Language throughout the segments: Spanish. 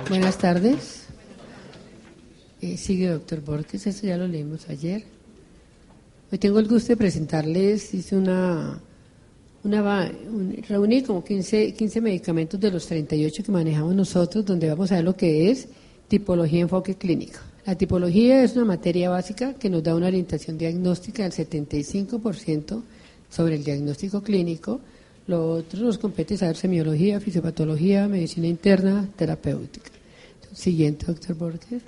Buenas tardes. Sigue doctor Borges, eso ya lo leímos ayer. Hoy tengo el gusto de presentarles, reuní como 15 medicamentos de los 38 que manejamos nosotros, donde vamos a ver lo que es tipología y enfoque clínico. La tipología es una materia básica que nos da una orientación diagnóstica del 75% sobre el diagnóstico clínico. Lo otro nos compete saber semiología, fisiopatología, medicina interna, terapéutica. Siguiente, doctor Borges.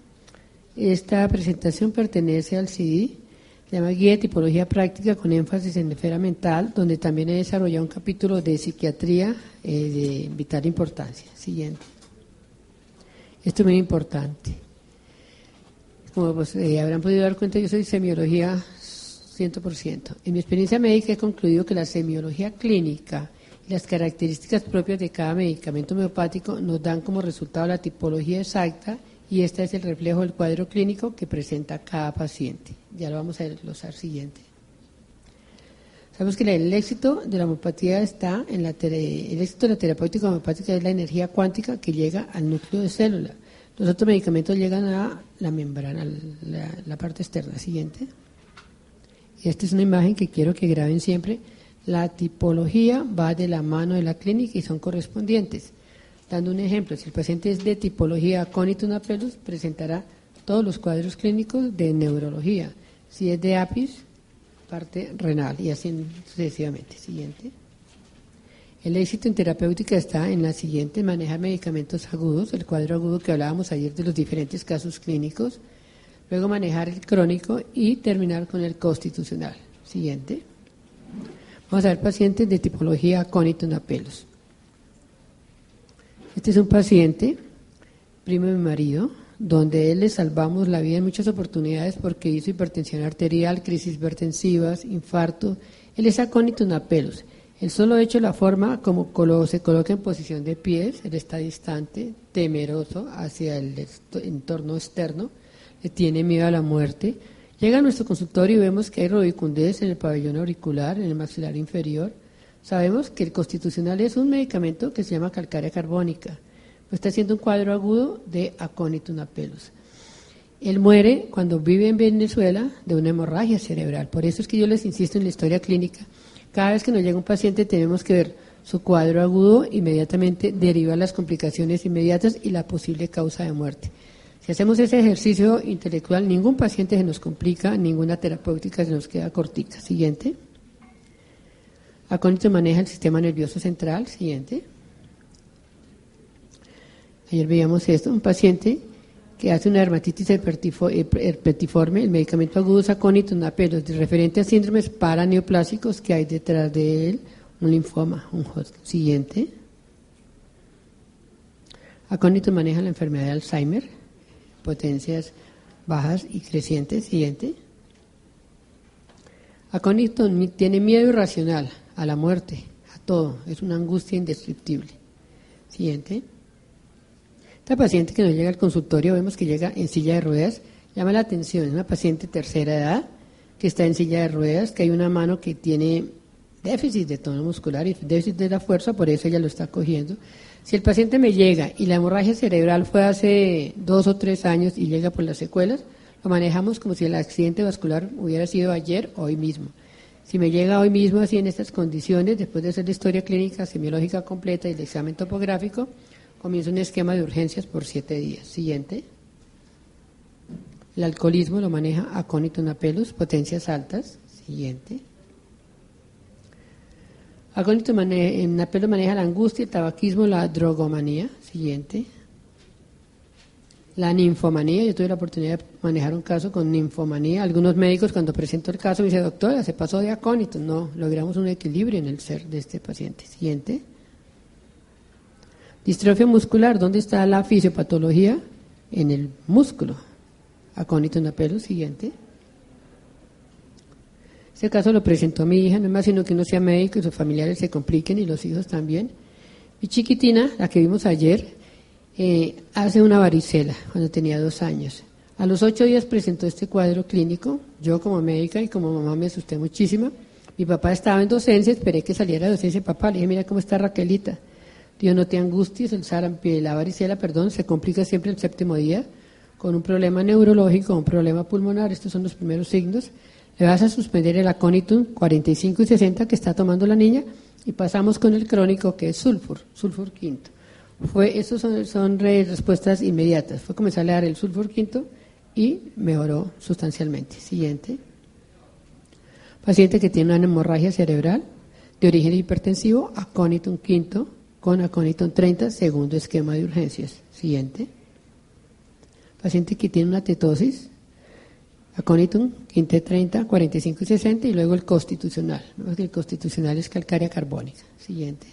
Esta presentación pertenece al CD, se llama Guía de Tipología Práctica con énfasis en esfera mental, donde también he desarrollado un capítulo de psiquiatría de vital importancia. Siguiente. Esto es muy importante. Como habrán podido dar cuenta, yo soy semiología 100%. En mi experiencia médica he concluido que la semiología clínica y las características propias de cada medicamento homeopático nos dan como resultado la tipología exacta, y este es el reflejo del cuadro clínico que presenta cada paciente. Ya lo vamos a desglosar siguiente. Sabemos que el éxito de la homeopatía está en el éxito de la terapéutica homeopática es la energía cuántica que llega al núcleo de célula. Los otros medicamentos llegan a la membrana, la parte externa. Siguiente. Y esta es una imagen que quiero que graben siempre. La tipología va de la mano de la clínica y son correspondientes. Dando un ejemplo, si el paciente es de tipología aconitum apellus, presentará todos los cuadros clínicos de neurología. Si es de apis, parte renal, y así sucesivamente. Siguiente. El éxito en terapéutica está en la siguiente: manejar medicamentos agudos, el cuadro agudo que hablábamos ayer de los diferentes casos clínicos, luego manejar el crónico y terminar con el constitucional. Siguiente. Vamos a ver pacientes de tipología aconitum apellus. Este es un paciente, primo de mi marido, donde él le salvamos la vida en muchas oportunidades porque hizo hipertensión arterial, crisis hipertensivas, infarto. Él es aconitum apellus. El solo hecho de la forma como se coloca en posición de pies, él está distante, temeroso hacia el entorno externo, le tiene miedo a la muerte. Llega a nuestro consultorio y vemos que hay rubicundez en el pabellón auricular, en el maxilar inferior. Sabemos que el constitucional es un medicamento que se llama calcárea carbónica. Pues está haciendo un cuadro agudo de aconitum apellus. Él muere cuando vive en Venezuela de una hemorragia cerebral. Por eso es que yo les insisto en la historia clínica. Cada vez que nos llega un paciente tenemos que ver su cuadro agudo, inmediatamente derivar las complicaciones inmediatas y la posible causa de muerte. Si hacemos ese ejercicio intelectual, ningún paciente se nos complica, ninguna terapéutica se nos queda cortica. Siguiente. Aconitum maneja el sistema nervioso central. Siguiente. Ayer veíamos esto, un paciente que hace una dermatitis herpetiforme, el medicamento agudo es aconitum apellus, referente a síndromes paraneoplásicos que hay detrás de él, un linfoma, un Hodgkin. Siguiente. Aconitum maneja la enfermedad de Alzheimer, potencias bajas y crecientes. Siguiente. Aconitum tiene miedo irracional a la muerte, a todo, es una angustia indescriptible. Siguiente. Esta paciente que nos llega al consultorio, vemos que llega en silla de ruedas, llama la atención, es una paciente de tercera edad que está en silla de ruedas, que hay una mano que tiene déficit de tono muscular y déficit de la fuerza, por eso ella lo está cogiendo. Si el paciente me llega y la hemorragia cerebral fue hace 2 o 3 años y llega por las secuelas, lo manejamos como si el accidente vascular hubiera sido ayer o hoy mismo. Si me llega hoy mismo así en estas condiciones, después de hacer la historia clínica semiológica completa y el examen topográfico, comienza un esquema de urgencias por 7 días. Siguiente. El alcoholismo lo maneja aconitum apellus, potencias altas. Siguiente. Aconitum apellus maneja la angustia, el tabaquismo, la drogomanía. Siguiente. La ninfomanía, yo tuve la oportunidad de manejar un caso con ninfomanía. Algunos médicos cuando presento el caso me dicen, doctora, se pasó de aconitum. No, logramos un equilibrio en el ser de este paciente. Siguiente. Distrofia muscular, ¿dónde está la fisiopatología? En el músculo. Aconitum apellus. Siguiente. Este caso lo presentó mi hija, no es más sino que uno sea médico y sus familiares se compliquen y los hijos también. Mi chiquitina, la que vimos ayer, hace una varicela cuando tenía 2 años. A los 8 días presentó este cuadro clínico. Yo como médica y como mamá me asusté muchísimo. Mi papá estaba en docencia, esperé que saliera de docencia. Papá, le dije, mira cómo está Raquelita. Dios no te angusties, la varicela, se complica siempre el 7º día con un problema neurológico, un problema pulmonar. Estos son los primeros signos. Le vas a suspender el aconitum 45 y 60 que está tomando la niña y pasamos con el crónico que es sulfur quinto. Estos son respuestas inmediatas. Fue comenzar a dar el sulfur quinto y mejoró sustancialmente. Siguiente. Paciente que tiene una hemorragia cerebral de origen hipertensivo, aconitum quinto con aconitum 30, segundo esquema de urgencias. Siguiente. Paciente que tiene una tetosis, aconitum quinte 30, 45 y 60, y luego el constitucional. El constitucional es calcárea carbónica. Siguiente.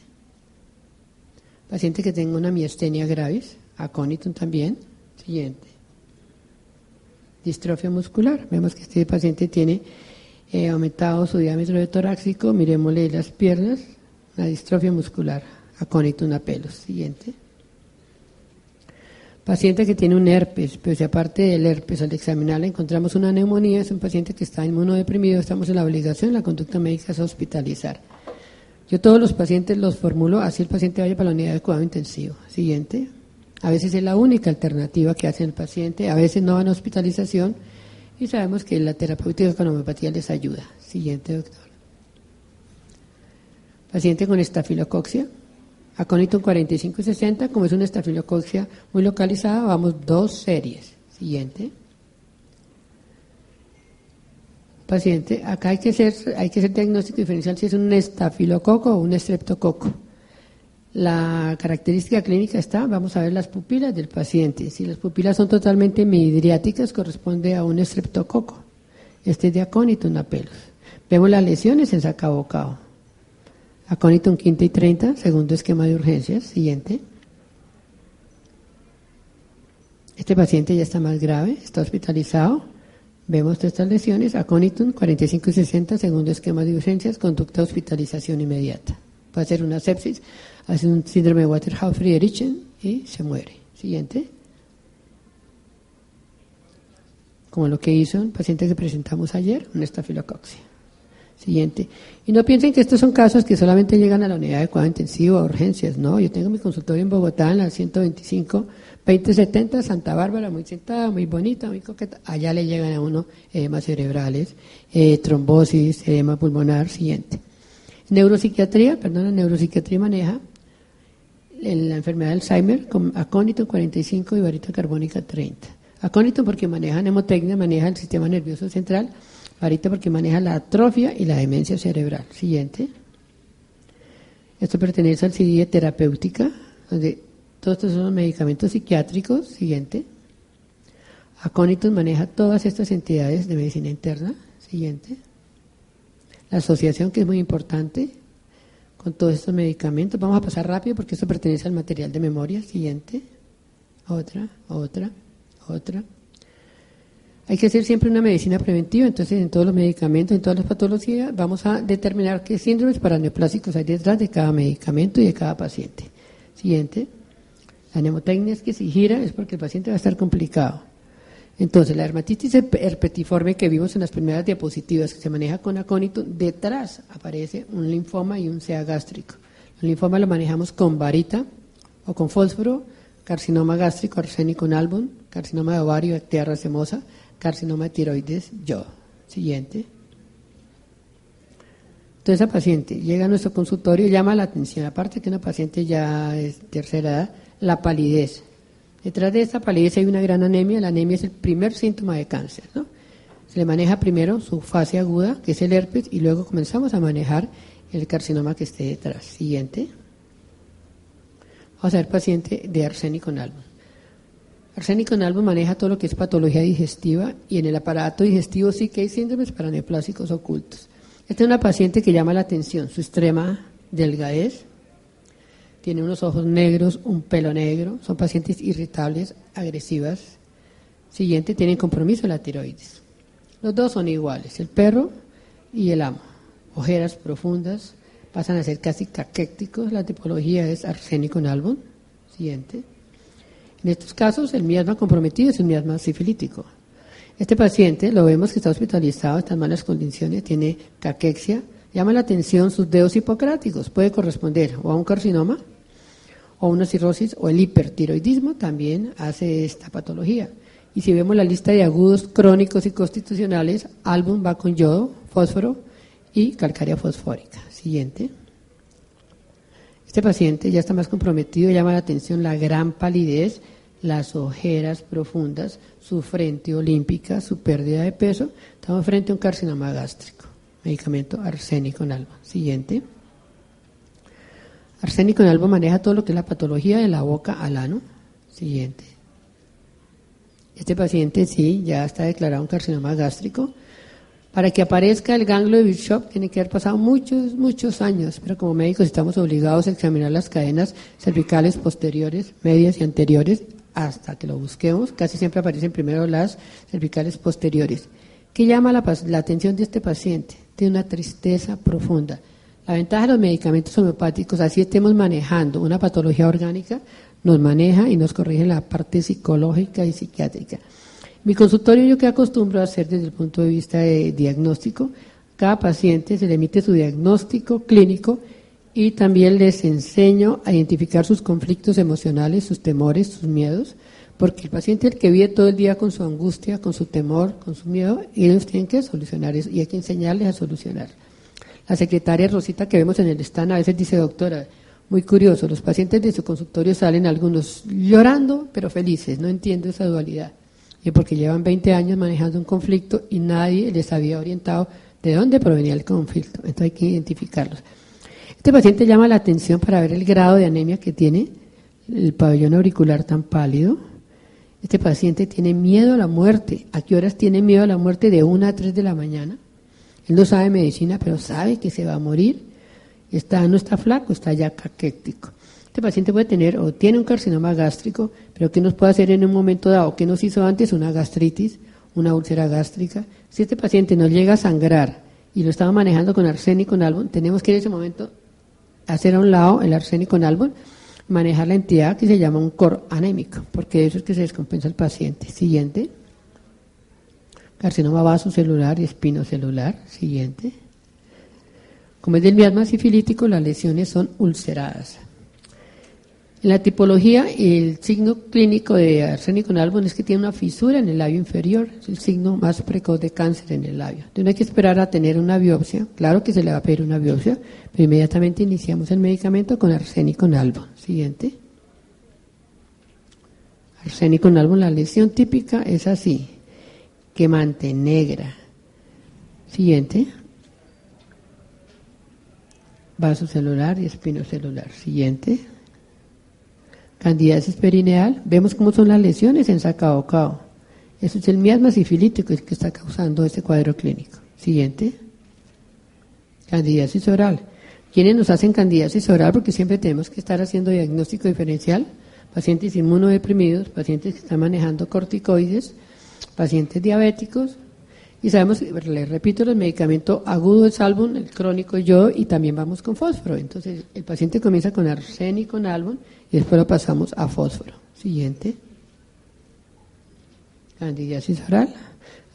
Paciente que tenga una miastenia gravis, aconitum también. Siguiente. Distrofia muscular. Vemos que este paciente tiene aumentado su diámetro de torácico. Miremosle las piernas. Una distrofia muscular, aconitum apelos. Siguiente. Paciente que tiene un herpes, pero si aparte del herpes al examinarla encontramos una neumonía, es un paciente que está inmunodeprimido, estamos en la obligación, la conducta médica es hospitalizar. Yo todos los pacientes los formulo, así el paciente vaya para la unidad de cuidado intensivo. Siguiente. A veces es la única alternativa que hace el paciente, a veces no van a hospitalización y sabemos que la terapéutica con homeopatía les ayuda. Siguiente, doctor. Paciente con estafilococcea, aconitum 45 y 60, como es una estafilococcea muy localizada, vamos 2 series. Siguiente. Paciente, acá hay que hacer diagnóstico diferencial si es un estafilococo o un estreptococo. La característica clínica está, vamos a ver las pupilas del paciente. Si las pupilas son totalmente midriáticas, corresponde a un estreptococo. Este es de aconitum apelos. Vemos las lesiones en sacabocado. Aconitum quinta y 30, segundo esquema de urgencias. Siguiente. Este paciente ya está más grave, está hospitalizado. Vemos estas lesiones, aconitum 45 y 60, segundo esquema de urgencias, conducta de hospitalización inmediata. Puede ser una sepsis, hace un síndrome de Waterhouse-Friedrichsen y se muere. Siguiente. Como lo que hizo un paciente que presentamos ayer, una estafilococcea. Siguiente. Y no piensen que estos son casos que solamente llegan a la unidad de cuidado intensivo o urgencias. No, yo tengo mi consultorio en Bogotá, en la 125-2070, Santa Bárbara, muy sentada, muy bonita, muy coqueta. Allá le llegan a uno edemas cerebrales, trombosis, edema pulmonar. Siguiente. Neuropsiquiatría maneja la enfermedad de Alzheimer con aconitum 45 y varita carbónica 30. Aconitum porque maneja mnemotecnia, maneja el sistema nervioso central. Varita porque maneja la atrofia y la demencia cerebral. Siguiente. Esto pertenece al CD de terapéutica, donde todos estos son los medicamentos psiquiátricos. Siguiente. Aconitum maneja todas estas entidades de medicina interna. Siguiente. La asociación, que es muy importante con todos estos medicamentos. Vamos a pasar rápido porque esto pertenece al material de memoria. Siguiente. Otra. Hay que hacer siempre una medicina preventiva, entonces en todos los medicamentos, en todas las patologías, vamos a determinar qué síndromes paraneoplásicos hay detrás de cada medicamento y de cada paciente. Siguiente. La mnemotecnia es que si gira es porque el paciente va a estar complicado. Entonces, la dermatitis herpetiforme que vimos en las primeras diapositivas, que se maneja con aconitum, detrás aparece un linfoma y un CA gástrico. El linfoma lo manejamos con varita o con fósforo, carcinoma gástrico, arsénico en album, carcinoma de ovario, actea racemosa, carcinoma de tiroides, yo. Siguiente. Entonces, esa paciente llega a nuestro consultorio y llama la atención, aparte que una paciente ya es tercera edad, la palidez. Detrás de esta palidez hay una gran anemia. La anemia es el primer síntoma de cáncer, ¿no? Se le maneja primero su fase aguda, que es el herpes, y luego comenzamos a manejar el carcinoma que esté detrás. Siguiente. Vamos a ver paciente de arsénico en album. Arsénico en album maneja todo lo que es patología digestiva, y en el aparato digestivo sí que hay síndromes paraneoplásicos ocultos. Esta es una paciente que llama la atención, su extrema delgadez. Tiene unos ojos negros, un pelo negro, son pacientes irritables, agresivas. Siguiente, tienen compromiso en la tiroides. Los dos son iguales, el perro y el amo. Ojeras profundas, pasan a ser casi caquécticos, la tipología es arsénico en album. Siguiente. En estos casos, el miasma comprometido es el miasma sifilítico. Este paciente, lo vemos que está hospitalizado, está en malas condiciones, tiene caquexia. Llama la atención sus dedos hipocráticos, puede corresponder o a un carcinoma o una cirrosis, o el hipertiroidismo también hace esta patología. Y si vemos la lista de agudos crónicos y constitucionales, álbum va con yodo, fósforo y calcárea fosfórica. Siguiente. Este paciente ya está más comprometido, llama la atención la gran palidez, las ojeras profundas, su frente olímpica, su pérdida de peso. Estamos frente a un carcinoma gástrico. Medicamento arsénico en alba. Siguiente. Arsénico en alba maneja todo lo que es la patología de la boca al ano. Siguiente. Este paciente sí, ya está declarado un carcinoma gástrico. Para que aparezca el ganglio de Bishop tiene que haber pasado muchos años, pero como médicos estamos obligados a examinar las cadenas cervicales posteriores, medias y anteriores hasta que lo busquemos. Casi siempre aparecen primero las cervicales posteriores. ¿Qué llama la atención de este paciente? Tiene una tristeza profunda. La ventaja de los medicamentos homeopáticos, así estemos manejando una patología orgánica, nos maneja y nos corrige la parte psicológica y psiquiátrica. Mi consultorio, yo que acostumbro a hacer desde el punto de vista de diagnóstico, cada paciente se le emite su diagnóstico clínico y también les enseño a identificar sus conflictos emocionales, sus temores, sus miedos, porque el paciente es el que vive todo el día con su angustia, con su temor, con su miedo, y ellos tienen que solucionar eso y hay que enseñarles a solucionar. La secretaria Rosita que vemos en el stand a veces dice: doctora, muy curioso, los pacientes de su consultorio salen algunos llorando pero felices, no entiendo esa dualidad. Y porque llevan 20 años manejando un conflicto y nadie les había orientado de dónde provenía el conflicto. Entonces hay que identificarlos. Este paciente llama la atención para ver el grado de anemia que tiene, el pabellón auricular tan pálido. Este paciente tiene miedo a la muerte. ¿A qué horas tiene miedo a la muerte? De 1 a 3 de la mañana. Él no sabe medicina, pero sabe que se va a morir. No está flaco, está ya caquético. Este paciente puede tener o tiene un carcinoma gástrico, pero ¿qué nos puede hacer en un momento dado? ¿Qué nos hizo antes? Una gastritis, una úlcera gástrica. Si este paciente nos llega a sangrar y lo estamos manejando con arsénico en álbum, tenemos que en ese momento hacer a un lado el arsénico en álbum, manejar la entidad que se llama un core anémico, porque eso es que se descompensa el paciente. Siguiente. Carcinoma vasocelular y espinocelular. Siguiente. Como es del miasma sifilítico, las lesiones son ulceradas. En la tipología, el signo clínico de arsénico en álbum es que tiene una fisura en el labio inferior, es el signo más precoz de cáncer en el labio. Entonces no hay que esperar a tener una biopsia, claro que se le va a pedir una biopsia, pero inmediatamente iniciamos el medicamento con arsénico en álbum. Siguiente. Arsénico en álbum, la lesión típica es así, quemante, negra. Siguiente. Vasocelular y espinocelular. Siguiente. Candidiasis perineal, vemos cómo son las lesiones en sacaocao. Eso es el miasma sifilítico el que está causando este cuadro clínico. Siguiente. Candidiasis oral. ¿Quiénes nos hacen candidiasis oral? Porque siempre tenemos que estar haciendo diagnóstico diferencial. Pacientes inmunodeprimidos, pacientes que están manejando corticoides, pacientes diabéticos. Y sabemos, les repito, el medicamento agudo es álbum, el crónico yodo y también vamos con fósforo. Entonces el paciente comienza con arsénico en álbum y después lo pasamos a fósforo. Siguiente. Candidiasis oral.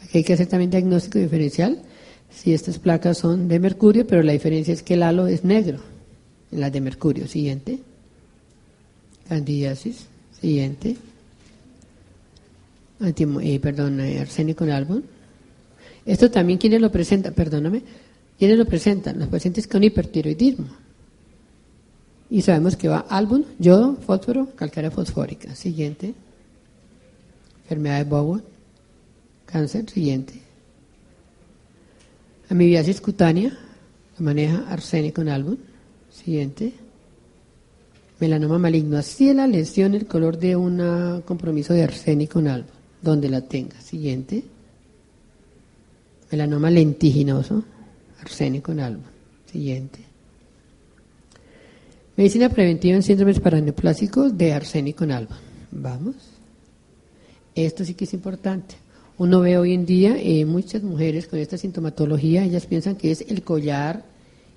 Aquí hay que hacer también diagnóstico diferencial. Si estas placas son de mercurio, pero la diferencia es que el halo es negro en las de mercurio. Siguiente. Candidiasis. Siguiente. Arsénico en álbum. Esto también, ¿quiénes lo presentan? ¿Quiénes lo presentan? Los pacientes con hipertiroidismo. Y sabemos que va álbum, yodo, fósforo, calcárea fosfórica. Siguiente. Enfermedad de Bowen. Cáncer. Siguiente. Amibiasis cutánea. Lo maneja arsénico en álbum. Siguiente. Melanoma maligno. Así es la lesión, el color de un compromiso de arsénico en álbum, donde la tenga. Siguiente. Melanoma lentiginoso, arsénico en álbum. Siguiente. Medicina preventiva en síndromes paraneoplásicos de arsénico en álbum. Vamos. Esto sí que es importante. Uno ve hoy en día muchas mujeres con esta sintomatología, ellas piensan que es el collar,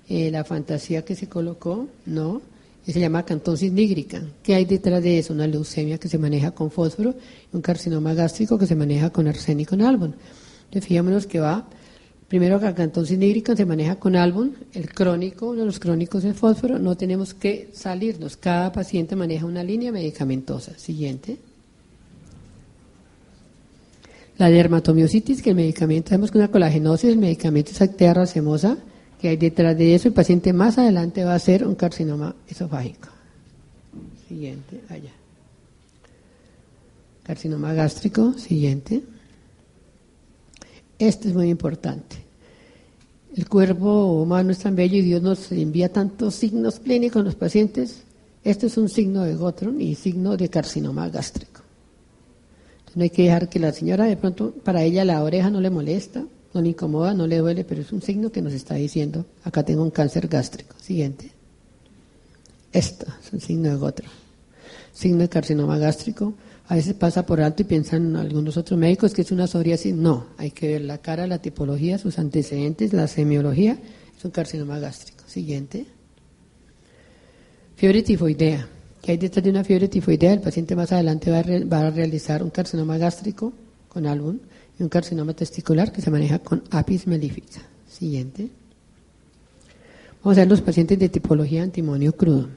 la fantasía que se colocó, no, se llama acantosis nígrica. ¿Qué hay detrás de eso? Una leucemia que se maneja con fósforo y un carcinoma gástrico que se maneja con arsénico en álbum. Entonces, fijémonos que va Primero, acantosis nígrica se maneja con álbum, el crónico, uno de los crónicos es fósforo, no tenemos que salirnos, cada paciente maneja una línea medicamentosa. Siguiente. La dermatomiositis, que el medicamento, sabemos que una colagenosis, el medicamento es actea racemosa, que hay detrás de eso, el paciente más adelante va a ser un carcinoma esofágico. Siguiente, allá. Carcinoma gástrico, siguiente. Esto es muy importante. El cuerpo humano es tan bello y Dios nos envía tantos signos clínicos en los pacientes. Esto es un signo de Gottron y signo de carcinoma gástrico. Entonces no hay que dejar que la señora, de pronto, para ella la oreja no le molesta, no le incomoda, no le duele, pero es un signo que nos está diciendo, acá tengo un cáncer gástrico. Siguiente. Esto es un signo de Gottron. Signo de carcinoma gástrico. A veces pasa por alto y piensan algunos otros médicos que es una psoriasis. No, hay que ver la cara, la tipología, sus antecedentes, la semiología. Es un carcinoma gástrico. Siguiente. Fiebre tifoidea. ¿Qué hay detrás de una fiebre tifoidea? El paciente más adelante va a realizar un carcinoma gástrico con álbum y un carcinoma testicular que se maneja con apis mellifica. Siguiente. Vamos a ver los pacientes de tipología antimonio crudo.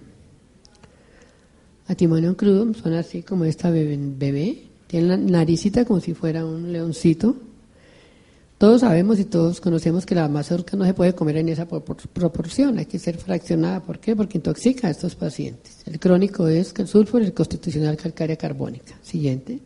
Antimonio crudo son así como esta bebé, tiene la naricita como si fuera un leoncito. Todos sabemos y todos conocemos que la mazorca no se puede comer en esa proporción, hay que ser fraccionada. ¿Por qué? Porque intoxica a estos pacientes. El crónico es el sulfuro y el constitucional calcárea carbónica. Siguiente.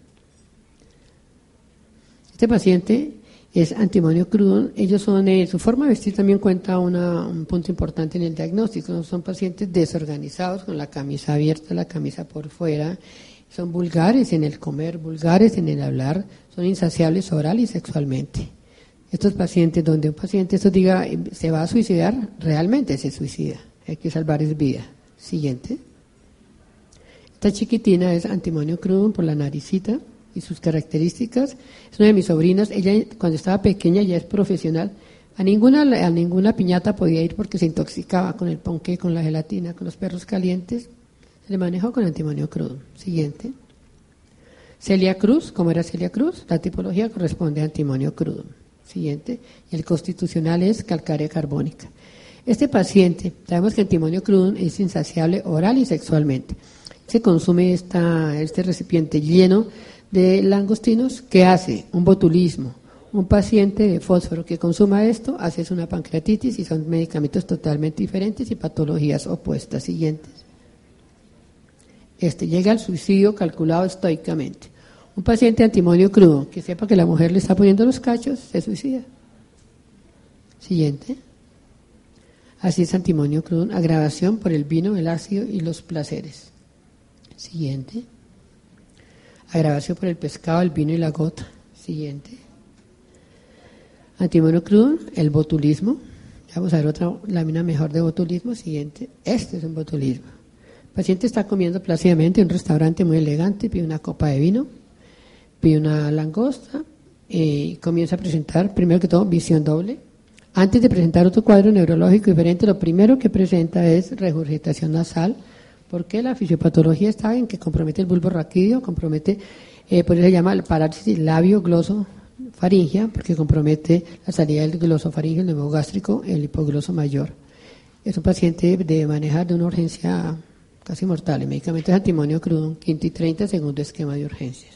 Este paciente es antimonio crudo. Ellos son, su forma de vestir también cuenta un punto importante en el diagnóstico. Son pacientes desorganizados, con la camisa abierta, la camisa por fuera. Son vulgares en el comer, vulgares en el hablar. Son insaciables oral y sexualmente. Estos pacientes, donde un paciente esto diga, se va a suicidar, realmente se suicida. Hay que salvar es vida. Siguiente. Esta chiquitina es antimonio crudo por la naricita y sus características. Es una de mis sobrinas. Ella cuando estaba pequeña ya es profesional. A ninguna piñata podía ir porque se intoxicaba con el ponqué, con la gelatina, con los perros calientes. Se le manejó con antimonio crudo. Siguiente. Celia Cruz, ¿cómo era Celia Cruz? La tipología corresponde a antimonio crudo. Siguiente. Y el constitucional es calcárea carbónica. Este paciente, sabemos que el antimonio crudo es insaciable oral y sexualmente. Se consume este recipiente lleno de langostinos. ¿Qué hace? Un botulismo. Un paciente de fósforo que consuma esto hace una pancreatitis y son medicamentos totalmente diferentes y patologías opuestas. Siguientes. Llega al suicidio calculado estoicamente. Un paciente de antimonio crudo que sepa que la mujer le está poniendo los cachos, se suicida. Siguiente. Así es antimonio crudo, agravación por el vino, el ácido y los placeres. Siguiente. Agravación por el pescado, el vino y la gota. Siguiente. Antimonio crudo, el botulismo. Vamos a ver otra lámina mejor de botulismo. Siguiente. Este es un botulismo. El paciente está comiendo plácidamente en un restaurante muy elegante, pide una copa de vino, pide una langosta y comienza a presentar, primero que todo, visión doble. Antes de presentar otro cuadro neurológico diferente, lo primero que presenta es regurgitación nasal, porque la fisiopatología está en que compromete el bulbo raquídeo, compromete, por eso se llama parálisis labio-glosofaringea, porque compromete la salida del glosofaringeo, el neumogástrico, el hipogloso mayor. Es un paciente de manejar de una urgencia casi mortal. El medicamento es antimonio crudo, quinto y 30, segundo esquema de urgencias.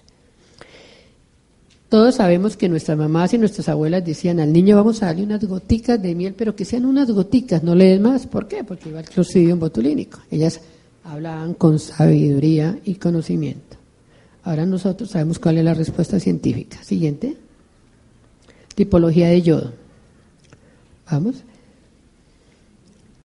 Todos sabemos que nuestras mamás y nuestras abuelas decían al niño vamos a darle unas goticas de miel, pero que sean unas goticas, no le des más. ¿Por qué? Porque iba al clostridium botulínico. Ellas hablaban con sabiduría y conocimiento. Ahora nosotros sabemos cuál es la respuesta científica. Siguiente. Tipología de yodo. Vamos.